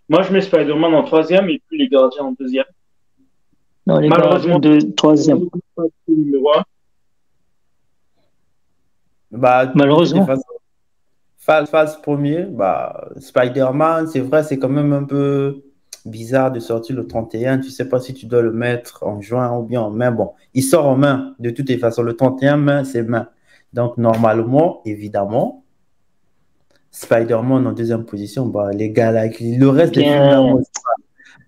Moi, je mets Spider-Man en troisième et puis les gardiens en deuxième. Non, les Malheureusement, gardiens de troisième. numéro 1. Bah, de toutes les Malheureusement. façons, phase premier, bah, Spider-Man, c'est vrai, c'est quand même un peu bizarre de sortir le 31. Tu sais pas si tu dois le mettre en juin ou bien en mai. Bon, il sort en main, de toutes les façons. Le 31 mai, c'est main. Donc, normalement, évidemment, Spider-Man en deuxième position, bah, les gars, là, le reste des films là, Bien,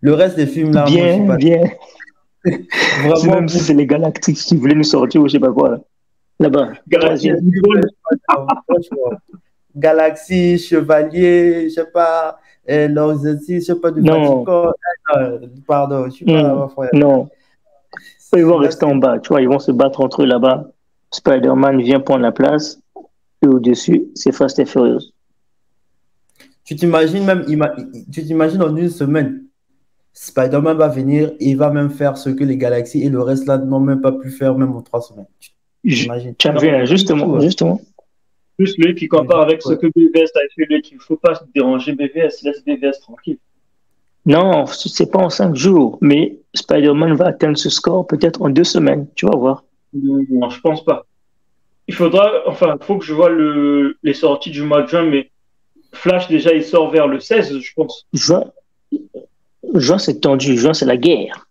le reste des films là, moi, je suis bien, pas bien. C'est vraiment même si c'est les Galactiques qui voulaient nous sortir ou je sais pas quoi. Là-bas, Galaxy troisième. franchement. Galaxy, Chevalier, je sais pas, leurs outils, je sais pas, de Non, Vatican. Pardon, je suis pas là-bas, frère. non. Eux, ils vont Là, rester en bas, tu vois, ils vont se battre entre eux là-bas. Spider-Man vient prendre la place. Et au-dessus, c'est Fast and Furious. tu t'imagines même, tu t'imagines en une semaine, Spider-Man va venir et il va même faire ce que les Galaxies et le reste là n'ont même pas pu faire même en 3 semaines. Tu t'imagines? Tu as vu, hein, justement. Plus lui qui compare avec ce que BVS a fait, lui, qu'il ne faut pas déranger BVS, laisse BVS tranquille. Non, c'est pas en 5 jours, mais Spider-Man va atteindre ce score peut-être en 2 semaines. Tu vas voir. Non, je pense pas. Il faut que je vois les sorties du mois de juin, mais Flash, déjà, il sort vers le 16, je pense. Juin, c'est tendu. Juin, c'est la guerre.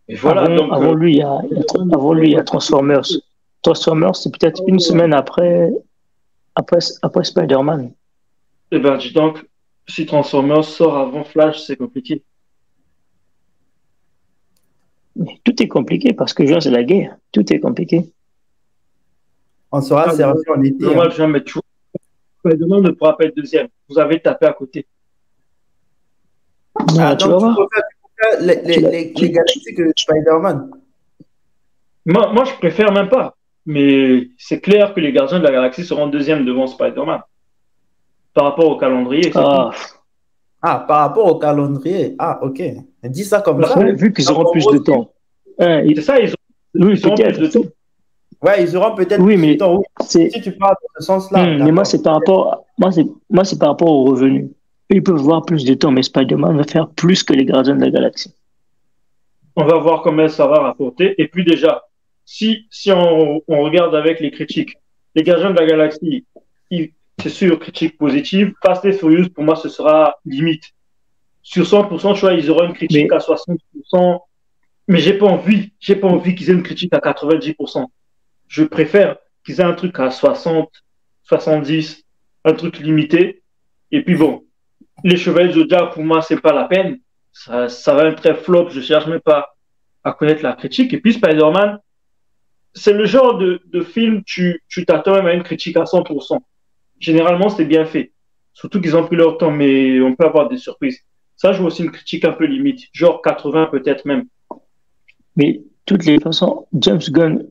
Et voilà, avant lui, il y a Transformers. Transformers, c'est peut-être une semaine après Spider-Man. Eh ben, dis donc, si Transformers sort avant Flash, c'est compliqué. Mais tout est compliqué parce que juin, c'est la guerre. Tout est compliqué. On sera servi en été. Le mois de juin, mais tu vois, Spider-Man ne pourra pas être deuxième. Vous avez tapé à côté. Non, tu vas voir. Les Galaxies que Spider-Man. Moi, je préfère même pas. Mais c'est clair que les Gardiens de la Galaxie seront deuxième devant Spider-Man. Par rapport au calendrier, c'est tout. Par rapport au calendrier. Ah, ok. Dis ça comme ça. Vu qu'ils auront plus de temps. C'est ça, ils auront plus de temps. Ouais, ils auront peut-être plus de temps. Si tu parles de ce sens-là. Mais moi, c'est par rapport aux revenus. Ils peuvent voir plus de temps, mais Spider-Man va faire plus que les Gardiens de la Galaxie. On va voir combien ça va rapporter. Et puis déjà, si on regarde avec les critiques, les Gardiens de la Galaxie, c'est sûr, critique positive. Fast and Furious, pour moi, ce sera limite. Sur 100%, tu vois, ils auront une critique à 60%. Mais j'ai pas envie qu'ils aient une critique à 90%. Je préfère qu'ils aient un truc à 60, 70, un truc limité. Et puis bon, les Chevaliers Zodiac, pour moi, c'est pas la peine. Ça va être très flop. Je cherche même pas à connaître la critique. Et puis Spider-Man, c'est le genre de film, tu t'attends même à une critique à 100%. Généralement, c'est bien fait. Surtout qu'ils ont pris leur temps, mais on peut avoir des surprises. Ça, je vois aussi une critique un peu limite, genre 80 peut-être même. Mais de toutes les façons, James Gunn,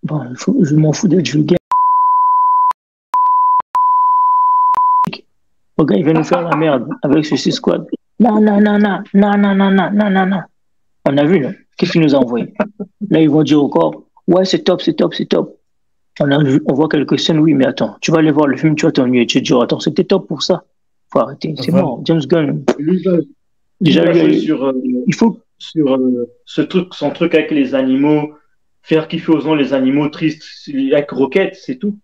je m'en fous d'être vulgaire. Regarde, il vient nous faire la merde avec Suicide Squad. Non, non, non, non, non, non, non, non, non, non, non. On a vu, là. Qu'est-ce qu'il nous a envoyé? Là, ils vont dire encore, ouais, c'est top, c'est top, c'est top. On voit quelques scènes, oui, mais attends, tu vas aller voir le film, tu vas t'ennuyer. Tu vas dire, attends, c'était top pour ça. Faut arrêter, c'est Vraiment. mort. James Gunn, Lui, déjà, il va jouer lui, sur, il faut. son truc avec les animaux, faire kiffer aux gens les animaux tristes avec Rocket, c'est tout.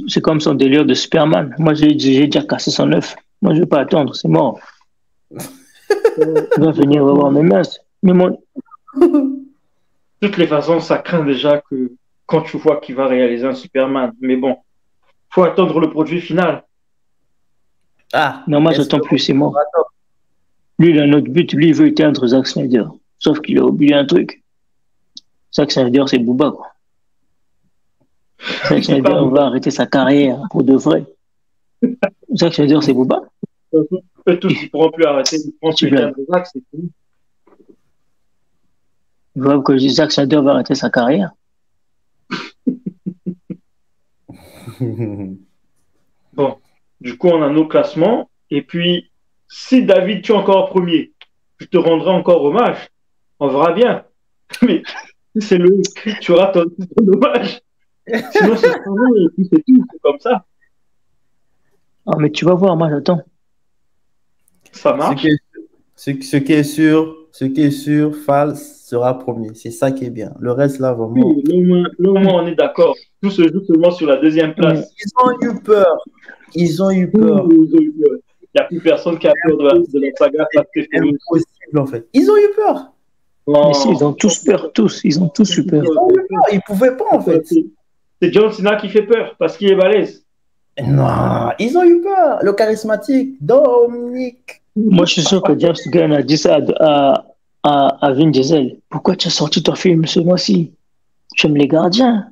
C'est comme son délire de Superman. Moi, j'ai déjà cassé son œuf. Moi, je ne vais pas attendre, c'est mort. Il va venir revoir mes mains. Mais mon... De toutes les façons, ça craint déjà que quand tu vois qu'il va réaliser un Superman. Mais bon, faut attendre le produit final. Ah, Non, moi, est-ce j'attends que- plus, c'est mort. Lui, il a notre but. Lui, il veut éteindre Zack Snyder. Sauf qu'il a oublié un truc. Zack Snyder, c'est Booba, quoi. Zack Snyder va arrêter sa carrière pour de vrai. Zack Snyder, c'est Booba. Eux tous, ils pourront plus arrêter. Ils pourront Tu plus blagues. éteindre Zack, c'est fini. Il veut que Zack Snyder va arrêter sa carrière. Bon, du coup, on a nos classements. Et puis, si David, tu es encore premier, je te rendrai encore hommage. On verra bien. Mais si c'est le script, tu auras ton hommage. Sinon, c'est pas vrai, et puis c'est tout. C'est comme ça. Ah, mais tu vas voir, moi, j'attends. Ça Ce marche. qui est, ce qui est sûr, Fall sera premier. C'est ça qui est bien. Le reste, là, vraiment. Oui, là, au moins, on est d'accord. Tout se joue seulement sur la deuxième place. Ils ont eu peur. Ils ont eu peur. Il n'y a plus personne qui a peur de la saga Fast and C'est Furious. impossible, en fait. Ils ont eu peur. Mais si, ils ont tous peur, tous. Ils ont tous eu peur. Ils ont eu peur. Ils ne pouvaient pas, en fait. C'est John Cena qui fait peur parce qu'il est balèze. Non, ils ont eu peur. Le charismatique, Dominique. Moi, je suis sûr que James Gunn a dit ça à Vin Diesel. Pourquoi tu as sorti ton film ce mois-ci? Tu aimes les gardiens.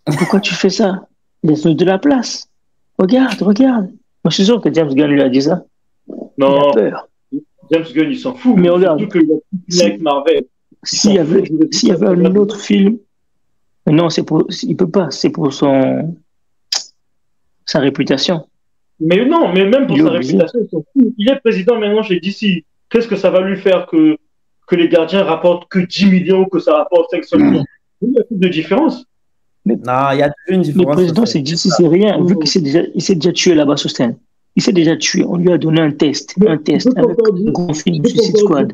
Pourquoi tu fais ça? Laisse-nous de la place. Regarde, regarde. Moi, je suis sûr que James Gunn lui a dit ça. Il a Non, peur. James Gunn, il s'en fout. Mais regarde. Surtout qu'il a fini avec Marvel. S'il y avait un autre film, mais non, il peut pas. C'est pour sa réputation. Mais non, mais même pour Il est sa obligé. réputation, il s'en fout. Il est président maintenant chez DC. Qu'est-ce que ça va lui faire que les gardiens rapportent que 10 millions, que ça rapporte 500 millions? Il y a plus de différence. Non, il y a une Le différence. président, c'est dit, si c'est rien, vu qu'il s'est déjà tué là-bas sur scène. Il s'est déjà tué. On lui a donné un test avec un gros film, Suicide Squad.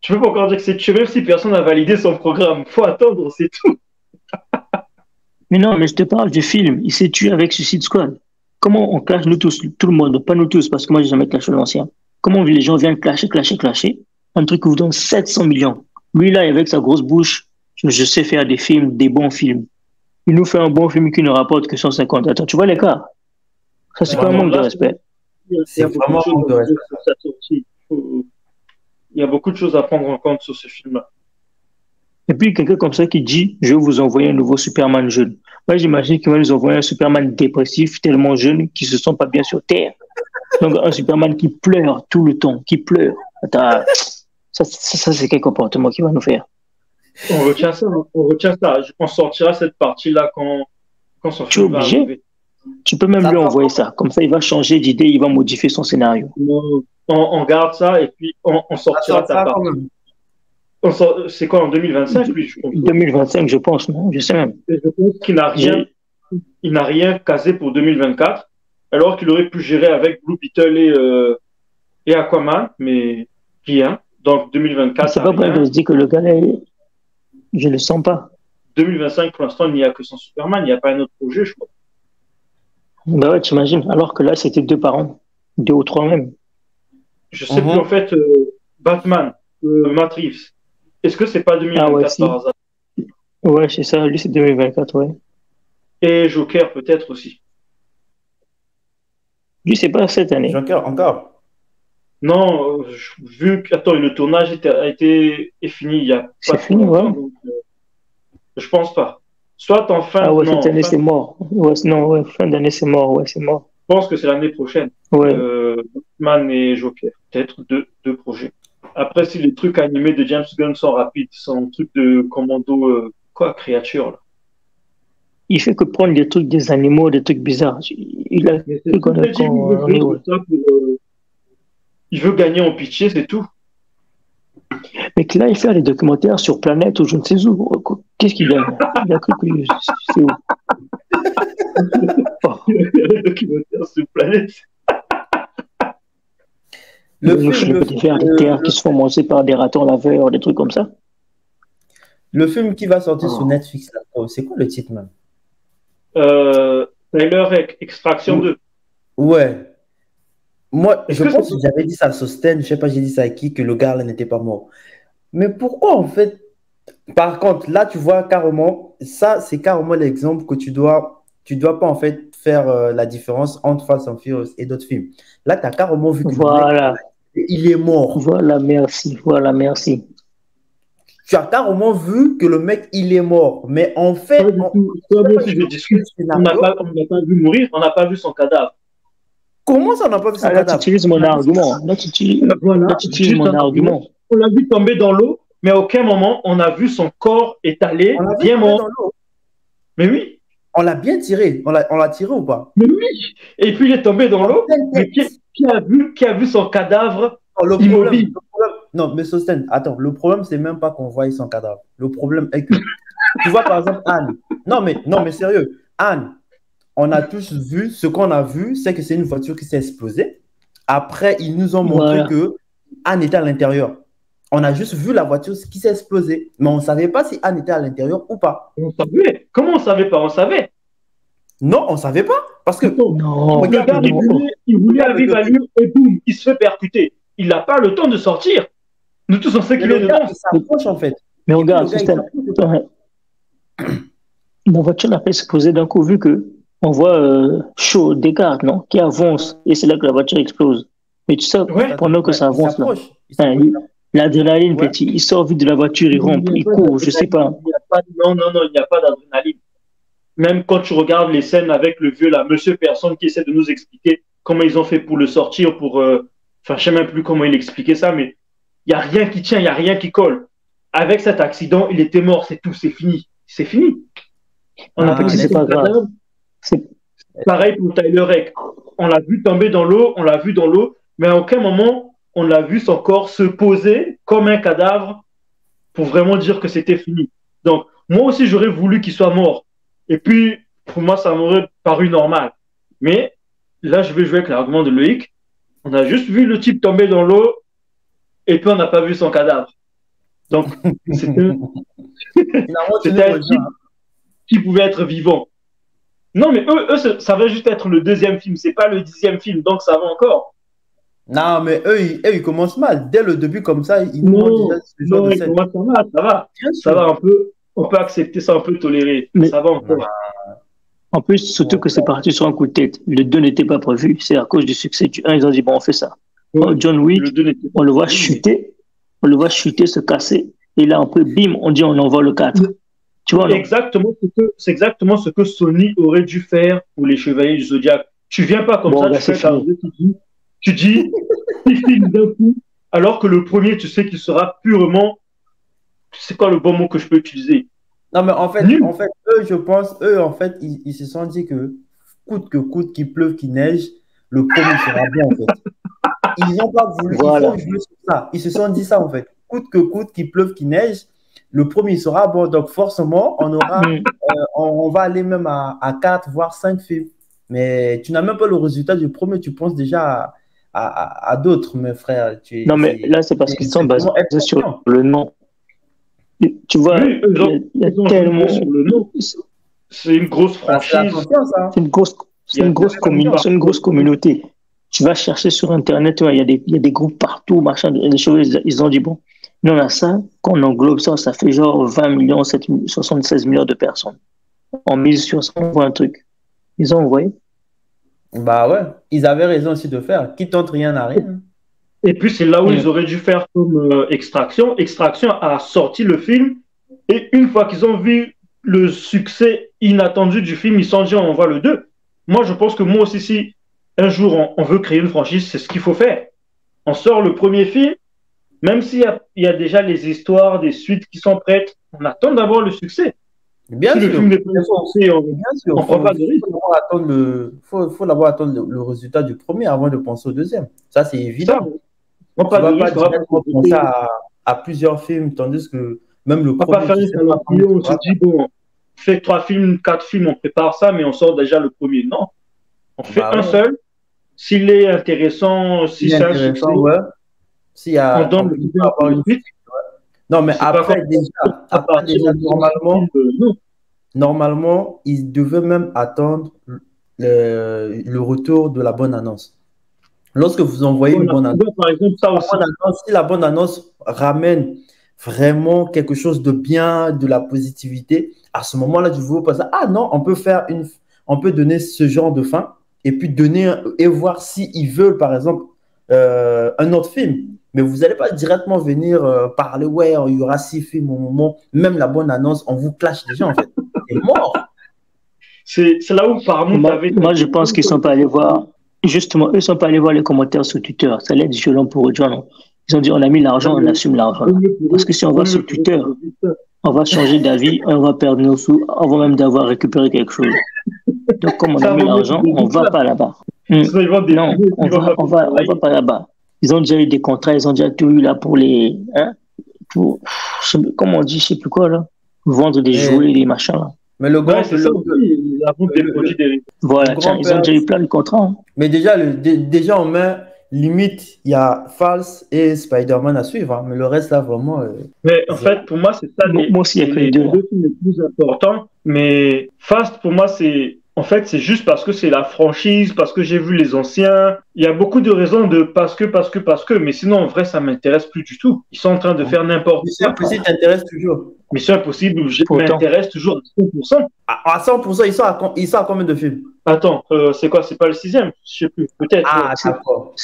Tu peux pas encore dire que c'est tué, même si personne n'a validé son programme. Faut attendre, c'est tout. Mais non, mais je te parle du film. Il s'est tué avec Suicide Squad. Comment on clash, nous tous, tout le monde, pas nous tous, parce que moi, j'ai jamais clashé l'ancien. Comment les gens viennent clasher, un truc qui vous donne 700 millions. Lui, là, avec sa grosse bouche, je sais faire des films, des bons films. Il nous fait un bon film qui ne rapporte que 150. Attends, tu vois l'écart? Ça, c'est pas un manque de respect. C'est vraiment un manque de respect. Il y a beaucoup de choses à prendre en compte sur ce film-là. Et puis, quelqu'un comme ça qui dit, je vais vous envoyer un nouveau Superman jeune. Moi, j'imagine qu'il va nous envoyer un Superman dépressif, tellement jeune, qui se sent pas bien sur Terre. Donc, un Superman qui pleure tout le temps, qui pleure. Attends, ça c'est quel comportement qu'il va nous faire? On retient ça. On sortira cette partie-là quand son Tu es film va obligé. arriver. Tu peux même lui envoyer ça. Comme ça, il va changer d'idée, il va modifier son scénario. On garde ça et puis on sortira ta partie. C'est quoi, en 2025, lui, je pense. 2025, je pense, non? Je sais même. Je pense qu'il n'a rien casé pour 2024, alors qu'il aurait pu gérer avec Blue Beetle et Aquaman, mais rien. Donc 2024. C'est pas vrai que je dis que le gars, je le sens pas. 2025, pour l'instant, il n'y a que son Superman, il n'y a pas un autre projet, je crois. Bah ouais, t'imagines. Alors que là, c'était 2 par an. 2 ou 3 même. Je sais plus, en fait, Batman, Matt Reeves, est-ce que c'est pas 2024 par hasard? Ouais, c'est ça. Lui, c'est 2024, ouais. Et Joker, peut-être aussi. Lui, c'est pas cette année. Joker, encore. Non, vu que le tournage est fini il y a pas. C'est fini, ouais. Donc, je pense pas. Soit en fin. Ah ouais, cette année, c'est mort. Ouais, non, ouais, fin d'année, c'est mort. Ouais, c'est mort. Je pense que c'est l'année prochaine. Ouais. Batman et Joker. Peut-être deux projets. Après, si les trucs animés de James Gunn sont rapides, son truc de commando, créature, là. il fait que prendre des trucs des animaux, des trucs bizarres. Il a Mais fait qu'on a il veut gagner en pitié, c'est tout. Mais que là, il fait des documentaires sur Planète ou je ne sais où. Qu'est-ce qu'il gagne? Il a cru que c'est où? Les documentaires sur Planète. Le film des vers de terre qui se font manger par des ratons laveurs, des trucs comme ça. Le film qui va sortir sur Netflix, là, c'est quoi le titre même? Tyler Extraction 2. Ouais. Moi, je pense que j'avais dit ça à Sosten, je sais pas, j'ai dit ça à qui, que le gars là n'était pas mort. Mais pourquoi en fait? Par contre, là, tu vois carrément, ça, c'est carrément l'exemple que tu dois pas en fait faire la différence entre Fast and Furious et d'autres films. Là, tu as carrément vu que voilà. le mec, il est mort. Voilà, merci. Voilà, merci. Tu as carrément vu que le mec, il est mort. Mais en fait, on n'a pas vu mourir, on n'a pas vu son cadavre. Comment ça, on n'a pas vu son cadavre? Là, tu utilises mon argument. Là, tu utilises mon argument. On l'a vu tomber dans l'eau, mais à aucun moment, on a vu son corps étalé, bien mort. Mais oui. On l'a bien tiré. On l'a tiré ou pas? Mais oui. Et puis, il est tombé dans l'eau. Mais qui a vu son cadavre immobile? Non, mais Sosten, attends, le problème, c'est même pas qu'on voie son cadavre. Le problème est que, tu vois, par exemple, Anne. Non, mais sérieux, Anne, on a tous vu, ce qu'on a vu, c'est que c'est une voiture qui s'est explosée. Après, ils nous ont montré que Anne était à l'intérieur. On a juste vu la voiture qui s'est explosée, mais on ne savait pas si Anne était à l'intérieur ou pas. On savait. Comment on ne savait pas? On savait. Non, on ne savait pas. Parce que, non, regarde, il voulait aller à l'allure et boum, il se fait percuter. Il n'a pas le temps de sortir. Nous tous, on sait qu'il est dedans. Il s'approche, en fait. Mais regarde, la voiture n'a pas explosé d'un coup, vu que on voit Shaw, Descartes, non, qui avance, et c'est là que la voiture explose. Mais tu sais, pendant que ça avance, l'adrénaline, petit, il sort vite de la voiture, il rompt, il court, je sais pas. Non, il n'y a pas d'adrénaline. Même quand tu regardes les scènes avec le vieux, là, monsieur personne qui essaie de nous expliquer comment ils ont fait pour le sortir, enfin, je ne sais même plus comment il expliquait ça, mais il n'y a rien qui tient, il n'y a rien qui colle. Avec cet accident, il était mort, c'est tout, c'est fini. C'est fini. On a c'est pas grave. Pareil pour Tyler Rake. On l'a vu tomber dans l'eau, on l'a vu dans l'eau, mais à aucun moment, on l'a vu son corps se poser comme un cadavre pour vraiment dire que c'était fini. Donc, moi aussi, j'aurais voulu qu'il soit mort. Et puis, pour moi, ça m'aurait paru normal. Mais là, je vais jouer avec l'argument de Loïc. On a juste vu le type tomber dans l'eau et puis on n'a pas vu son cadavre. Donc, c'était un type qui pouvait être vivant. Non, mais eux, ça va juste être le deuxième film. C'est pas le 10e film, donc ça va encore. Non, mais eux, ils commencent mal. Dès le début, comme ça, ils nous montrent déjà ce genre de scène. Ça va un peu. On peut accepter ça, on peut tolérer. Mais ça va encore. En plus, surtout que c'est parti sur un coup de tête. Le 2 n'était pas prévu. C'est à cause du succès du 1, ils ont dit, bon, on fait ça. John Wick, on le voit chuter. On le voit chuter, se casser. Et là, un peu, bim, on dit, on envoie le 4. Tu vois, c'est exactement ce que Sony aurait dû faire pour les Chevaliers du Zodiac. Tu viens pas comme ça, tu dis, il filme d'un coup, alors que le premier, tu sais qu'il sera purement. C'est quoi le bon mot que je peux utiliser? Non, mais en fait, eux, je pense, en fait, ils se sont dit que coûte, qu'il pleuve, qu'il neige, le premier sera bien, en fait. Ils n'ont pas voulu jouer sur ça. Ils se sont dit ça, en fait. Coûte, qu'il pleuve, qu'il neige, le premier sera bon. Donc, forcément, on va aller même à 4, voire 5 films. Mais tu n'as même pas le résultat du premier, tu penses déjà à d'autres, mes frères. Non, mais là, c'est parce qu'ils sont basés sur le nom. Tu vois, il y a tellement. C'est une grosse franchise. C'est une grosse communauté. Tu vas chercher sur Internet, il y a des groupes partout, machin, des choses. Ils ont dit, bon, nous on a ça, quand on englobe ça, ça fait genre 20 millions, 76 millions de personnes. On mise sur ça, on voit un truc. Ils ont envoyé. Bah ouais, ils avaient raison aussi de faire. Qui tente rien n'a rien. Et puis, c'est là où ils auraient dû faire comme Extraction. Extraction a sorti le film. Et une fois qu'ils ont vu le succès inattendu du film, ils se sont dit, on voit le 2. Moi, je pense que moi aussi, si un jour on veut créer une franchise, c'est ce qu'il faut faire. On sort le premier film, même s'il y a déjà les histoires, des suites qui sont prêtes, on attend d'avoir le succès. Bien Si le sûr, film n'est pas censé, bien sûr. on prend pas de risque. Faut d'abord attendre le résultat du premier avant de penser au deuxième. Ça, c'est Ça, évident. on prend Tu pas de vas pas risque, on va pas se directement penser jeter. à plusieurs films, tandis que même le On va pas premier, faire tu un sais pas salon quand il on se sera. dit, bon, on fait 3 films, 4 films, on prépare ça, mais on sort déjà le premier. Non, on fait Bah un ouais, seul. S'il est intéressant, si il est c'est un succès, intéressant, ouais. on donne le Il peut deuxième avoir une vite. suite. Non, mais C'est pas comme à après partir déjà, du deuxième film. Non. normalement, ils devaient même attendre le retour de la bonne annonce. Lorsque vous envoyez une Voilà. bonne annonce, Donc, par exemple, ça aussi. si la bonne annonce ramène vraiment quelque chose de bien, de la positivité, à ce moment-là, je vous pense, ah non, on peut donner ce genre de fin et puis donner et voir s'ils veulent, par exemple, un autre film. Mais vous n'allez pas directement venir parler, ouais, il y aura 6 films au moment, même la bonne annonce, on vous clash déjà, en fait. C'est mort. C'est là où Paramount avait Moi, je pense qu'ils sont pas allés voir. Justement, eux ne sont pas allés voir les commentaires sur Twitter. Ça allait être violent pour eux, tu vois, non? Ils ont dit on a mis l'argent, on assume l'argent. Parce que si on va sur Twitter, on va changer d'avis, on va perdre nos sous avant même d'avoir récupéré quelque chose. Donc, comme on a mis l'argent, on ne va pas là-bas. Non, on va pas là-bas. Ils ont déjà eu des contrats, ils ont déjà tout eu là pour les. Hein, pour, comment on dit, je ne sais plus quoi, là. Vendre des jouets, des machins, là. Mais le grand, c'est ça aussi, la vente des produits dérivés. Voilà, tiens, ils ont déjà eu plein de contrats. Hein. Mais déjà on met limite, il y a False et Spider-Man à suivre, hein, mais le reste là, vraiment. Mais en fait, pour moi, c'est ça moi aussi, il y a que les deux deux. films les plus importants. Mais Fast, pour moi, c'est juste parce que c'est la franchise, parce que j'ai vu les anciens. Il y a beaucoup de raisons de parce que. Mais sinon, en vrai, ça m'intéresse plus du tout. Ils sont en train de faire n'importe Mission quoi. Impossible t'intéresse toujours. Mission Impossible, je m'intéresse toujours à 100%. À 100%, ils sont à combien de films? Attends, c'est quoi? C'est pas le 6e? Je sais plus. Peut-être. Ah, d'accord.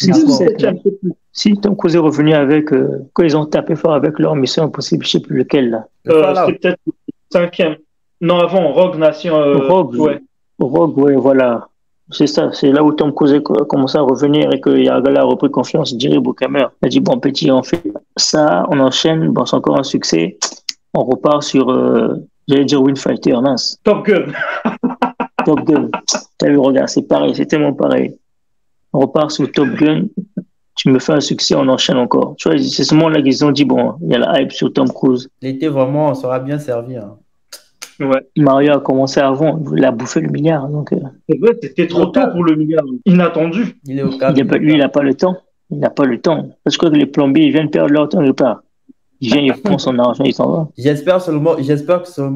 Si, Tom Cruise est revenu avec, quand ils ont tapé fort avec leur Mission Impossible, je ne sais plus lequel là. C'est peut-être le 5e. Non, avant, Rogue Nation. Rogue, ouais. Rogue, ouais, voilà. C'est ça, c'est là où Tom Cruise a commencé à revenir et que Yaga a repris confiance. Jerry Bruckheimer a dit bon, petit, on fait ça, on enchaîne, bon, c'est encore un succès. On repart sur, j'allais dire Windfighter, mince. Top Gun. Top Gun. T'as vu, regarde, c'est pareil, c'est tellement pareil. On repart sur Top Gun, tu me fais un succès, on enchaîne encore. Tu vois, c'est ce moment-là qu'ils ont dit, bon, il y a la hype sur Tom Cruise. L'été, vraiment, on sera bien servi. Hein. Ouais. Mario a commencé avant, il a bouffé le milliard. Donc, c'est vrai, c'était trop tôt pour le milliard. Inattendu. Il est au cadre. Lui, il n'a pas le temps. Il n'a pas le temps. Parce que les plombiers, ils viennent perdre leur temps, ils partent. Il vient, il prend son argent, il s'en va. J'espère seulement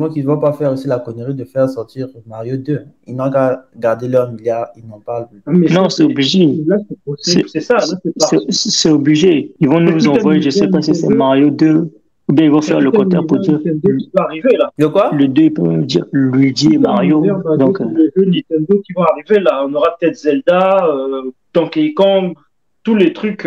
qu'ils ne vont pas faire aussi la connerie de faire sortir Mario 2. Ils n'ont qu'à garder leur milliard, ils n'en parlent plus. Non, c'est obligé. Là, c'est ça. C'est obligé. Ils vont nous envoyer, je ne sais pas si c'est Mario 2, ou bien ils vont faire le compteur pour dire. Le quoi? Le 2, ils peuvent dire Luigi et Mario. Donc, le jeu Nintendo qui vont arriver là. On aura peut-être Zelda, Donkey Kong, tous les trucs.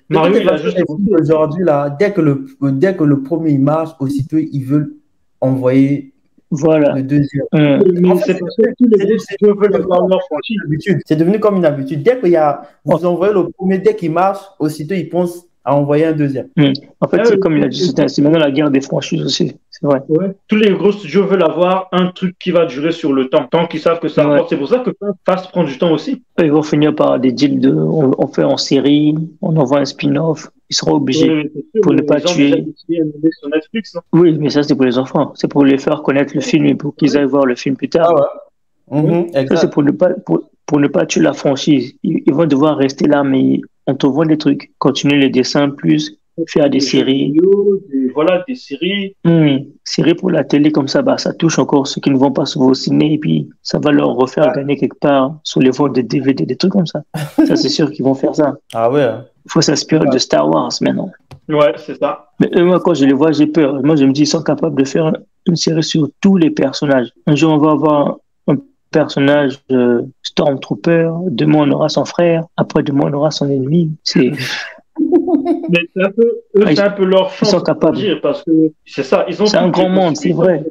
Mario, il a juste aujourd'hui là, dès que le premier marche, aussitôt ils veulent envoyer le deuxième. Mais c'est parce que tous les jeux veulent avoir leur franchise. C'est devenu comme une habitude. Dès qu'il y a, vous envoyez le premier, dès qu'il marche, aussitôt ils pensent à envoyer un deuxième. En fait, c'est comme il a dit, c'est maintenant la guerre des franchises aussi. C'est vrai. Ouais. Tous les gros studios veulent avoir un truc qui va durer sur le temps, tant qu'ils savent que ça rapporte. C'est pour ça que Fast prend du temps aussi. Ils vont finir par des deals on fait en série, on envoie un spin-off. Ils seront obligés pour ne pas tuer. Sur Netflix, non? Oui, mais ça, c'est pour les enfants. C'est pour les faire connaître le film et pour qu'ils aillent voir le film plus tard. Ah ouais. Ça, c'est pour ne pas tuer la franchise. Ils vont devoir rester là, mais on te voit des trucs. Continuer les dessins plus, faire des séries. Voilà, des séries. Séries pour la télé, comme ça, ça touche encore ceux qui ne vont pas souvent au ciné et puis ça va leur refaire gagner quelque part sur les ventes de DVD, des trucs comme ça. Ça, c'est sûr qu'ils vont faire ça. Ah ouais. Il faut s'inspirer de Star Wars maintenant. Ouais, c'est ça. Mais moi, quand je les vois, j'ai peur. Moi, je me dis, ils sont capables de faire une série sur tous les personnages. Un jour, on va avoir un personnage Stormtrooper. Demain, on aura son frère. Après-demain, on aura son ennemi. C'est... Mais c'est un peu leur chance. Ils sont capables. Parce que c'est ça. C'est un grand monde, c'est vrai.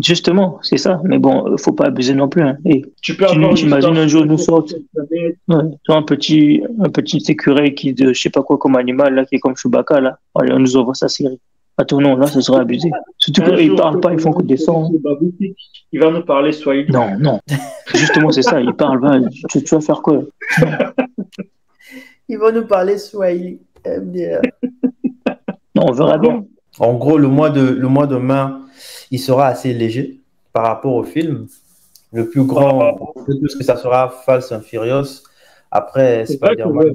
Justement, c'est ça. Mais bon, il ne faut pas abuser non plus. Hein. Et tu imagines un jour nous sortent un petit écureuil qui de je sais pas quoi comme animal là, qui est comme Chewbacca là. Allez, on nous envoie sa série. Attends, non, là, ce serait abusé. Surtout Un qu'ils ne jour, parlent pas, ils font que des sons. Il va nous parler Swahili. Non, non. Justement, c'est ça, ils parlent pas. Tu vas faire quoi? Ils vont nous parler Swahili. MDR. Non, on verra bien. En gros, le mois de mai, il sera assez léger par rapport au film. Le plus grand, tout ce que ça sera Fast and Furious. Après, Spider-Man,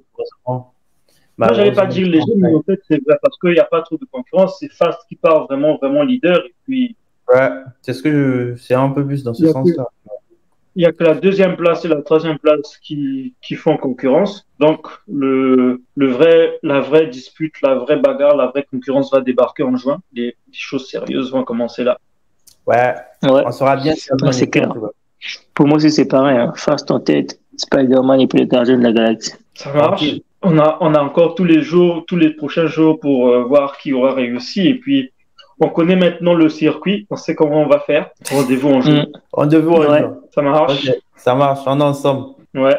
moi, j'allais pas dire léger, mais en fait, c'est vrai parce qu'il n'y a pas trop de concurrence. C'est Fast qui part vraiment, vraiment leader. Et puis. Ouais, c'est un peu plus dans ce sens-là. Il n'y a que la deuxième place et la troisième place qui font concurrence. Donc, la vraie dispute, la vraie bagarre, la vraie concurrence va débarquer en juin. Les choses sérieuses vont commencer là. Ouais. On saura bien. C'est clair. Pour moi aussi, c'est pareil. Hein. Fast en tête, Spider-Man et puis les Gardiens de la Galaxie. Ça marche. Okay. On a encore tous les prochains jours pour voir qui aura réussi. Et puis, on connaît maintenant le circuit. On sait comment on va faire. Rendez-vous en juin. Rendez-vous en juin. Ça marche. Okay. Ça marche. On est ensemble. Ouais.